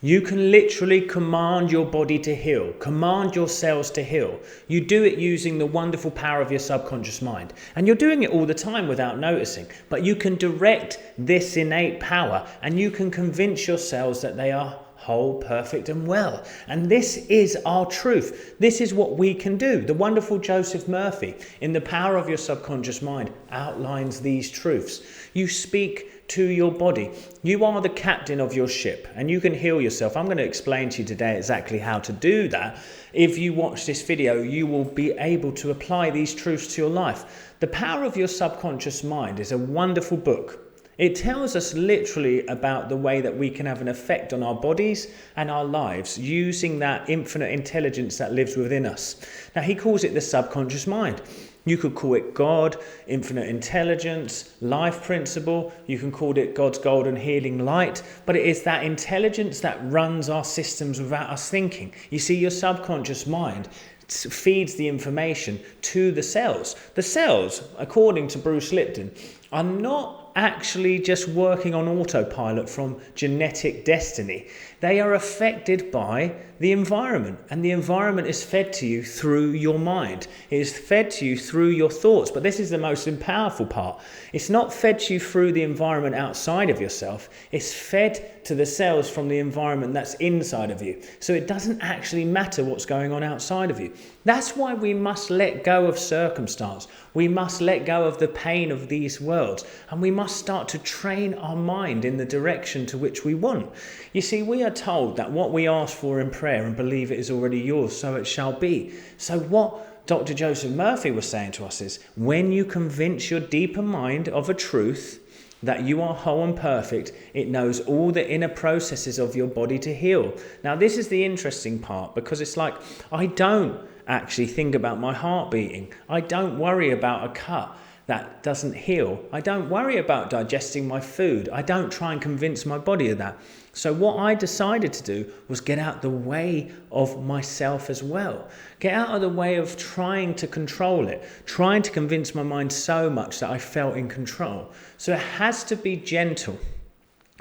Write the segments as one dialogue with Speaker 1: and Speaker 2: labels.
Speaker 1: You can literally command your body to heal, command your cells to heal. You do it using the wonderful power of your subconscious mind. And you're doing it all the time without noticing. But you can direct this innate power and you can convince your cells that they are whole, perfect and well. And this is our truth. This is what we can do. The wonderful Joseph Murphy in The Power of Your Subconscious Mind outlines these truths. You speak to your body. You are the captain of your ship and you can heal yourself. I'm going to explain to you today exactly how to do that. If you watch this video, you will be able to apply these truths to your life. The Power of Your Subconscious Mind is a wonderful book. It tells us literally about the way that we can have an effect on our bodies and our lives using that infinite intelligence that lives within us. Now, he calls it the subconscious mind. You could call it God, infinite intelligence, life principle. You can call it God's golden healing light. But it is that intelligence that runs our systems without us thinking. You see, your subconscious mind feeds the information to the cells. The cells, according to Bruce Lipton, are not actually just working on autopilot from genetic destiny. They are affected by the environment, and the environment is fed to you through your mind. It is fed to you through your thoughts, but this is the most powerful part. It's not fed to you through the environment outside of yourself. It's fed to the cells from the environment that's inside of you. So it doesn't actually matter what's going on outside of you. That's why we must let go of circumstance. We must let go of the pain of these worlds, and we must start to train our mind in the direction to which we want. You see, we are told that what we ask for in prayer and believe it is already yours, so it shall be. So what Dr. Joseph Murphy was saying to us is, when you convince your deeper mind of a truth, that you are whole and perfect, it knows all the inner processes of your body to heal. Now, this is the interesting part, because it's like, I don't actually think about my heart beating. I don't worry about a cut that doesn't heal. I don't worry about digesting my food. I don't try and convince my body of that. So what I decided to do was get out the way of myself as well. Get out of the way of trying to control it, trying to convince my mind so much that I felt in control. So it has to be gentle.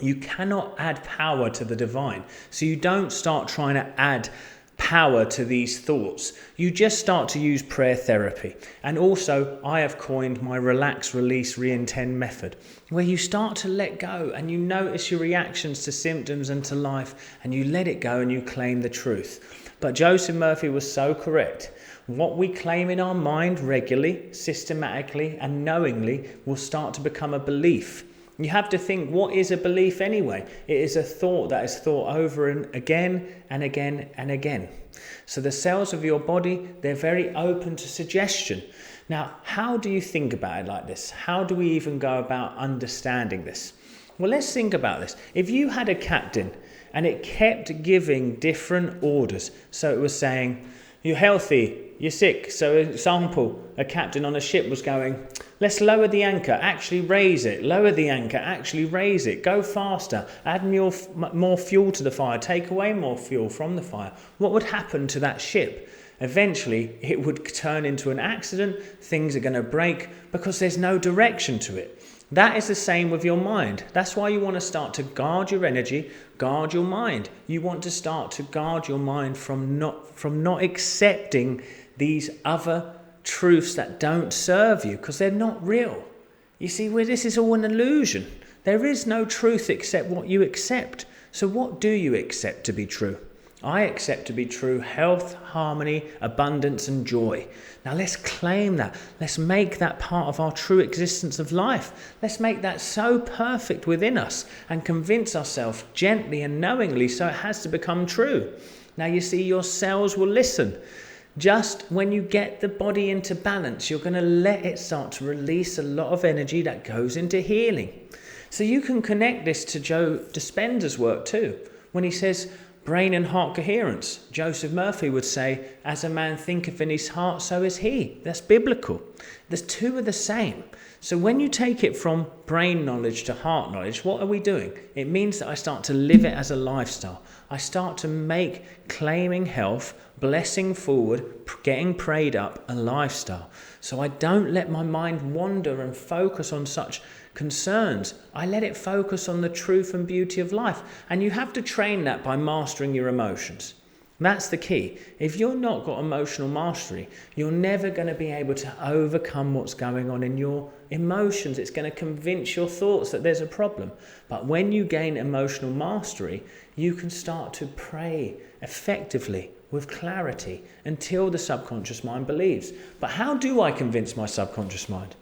Speaker 1: You cannot add power to the divine. So you don't start trying to add power to these thoughts. You just start to use prayer therapy. And also, I have coined my relax, release, re-intend method, where you start to let go and you notice your reactions to symptoms and to life, and you let it go and you claim the truth. But Joseph Murphy was so correct. What we claim in our mind regularly, systematically and knowingly will start to become a belief. You have to think, what is a belief anyway? It is a thought that is thought over and again and again and again. So the cells of your body, they're very open to suggestion. Now, how do you think about it like this? How do we even go about understanding this? Well, let's think about this. If you had a captain and it kept giving different orders, so it was saying, you're healthy, you're sick. So, example, a captain on a ship was going, let's lower the anchor, actually raise it, lower the anchor, actually raise it, go faster, add more fuel to the fire, take away more fuel from the fire. What would happen to that ship? Eventually, it would turn into an accident, things are going to break because there's no direction to it. That is the same with your mind. That's why you want to start to guard your energy, guard your mind. You want to start to guard your mind from not accepting these other truths that don't serve you, because they're not real. You see, this is all an illusion. There is no truth except what you accept. So what do you accept to be true? I accept to be true health, harmony, abundance and joy. Now let's claim that. Let's make that part of our true existence of life. Let's make that so perfect within us and convince ourselves gently and knowingly so it has to become true. Now you see, your cells will listen. Just when you get the body into balance, you're going to let it start to release a lot of energy that goes into healing. So you can connect this to Joe Dispenza's work too. When he says, brain and heart coherence. Joseph Murphy would say, as a man thinketh in his heart, so is he. That's biblical. The two are the same. So when you take it from brain knowledge to heart knowledge, what are we doing? It means that I start to live it as a lifestyle. I start to make claiming health, blessing forward, getting prayed up a lifestyle. So I don't let my mind wander and focus on such concerns, I let it focus on the truth and beauty of life. And you have to train that by mastering your emotions. That's the key. If you're not got emotional mastery, you're never going to be able to overcome what's going on in your emotions. It's going to convince your thoughts that there's a problem. But when you gain emotional mastery, you can start to pray effectively with clarity until the subconscious mind believes. But how do I convince my subconscious mind?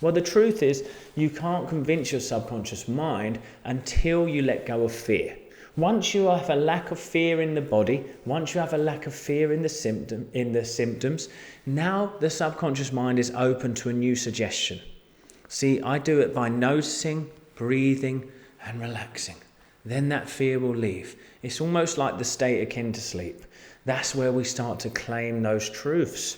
Speaker 1: Well, the truth is you can't convince your subconscious mind until you let go of fear. Once you have a lack of fear in the body, once you have a lack of fear in the symptoms, now the subconscious mind is open to a new suggestion. See, I do it by noticing, breathing, and relaxing. Then that fear will leave. It's almost like the state akin to sleep. That's where we start to claim those truths.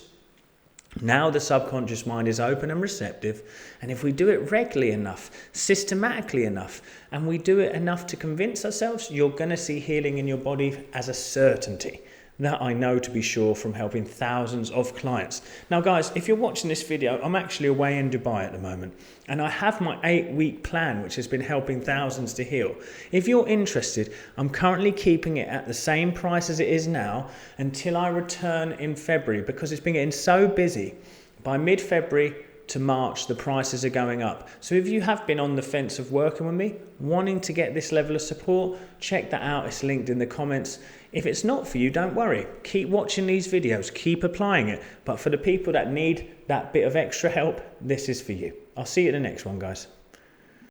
Speaker 1: Now the subconscious mind is open and receptive, and if we do it regularly enough, systematically enough, and we do it enough to convince ourselves, you're going to see healing in your body as a certainty. That I know to be sure from helping thousands of clients. Now guys, if you're watching this video, I'm actually away in Dubai at the moment, and I have my 8-week plan which has been helping thousands to heal. If you're interested, I'm currently keeping it at the same price as it is now until I return in February, because it's been getting so busy. By mid-February to March, the prices are going up. So if you have been on the fence of working with me, wanting to get this level of support, check that out. It's linked in the comments. If it's not for you, don't worry. Keep watching these videos, keep applying it. But for the people that need that bit of extra help, this is for you. I'll see you in the next one, guys.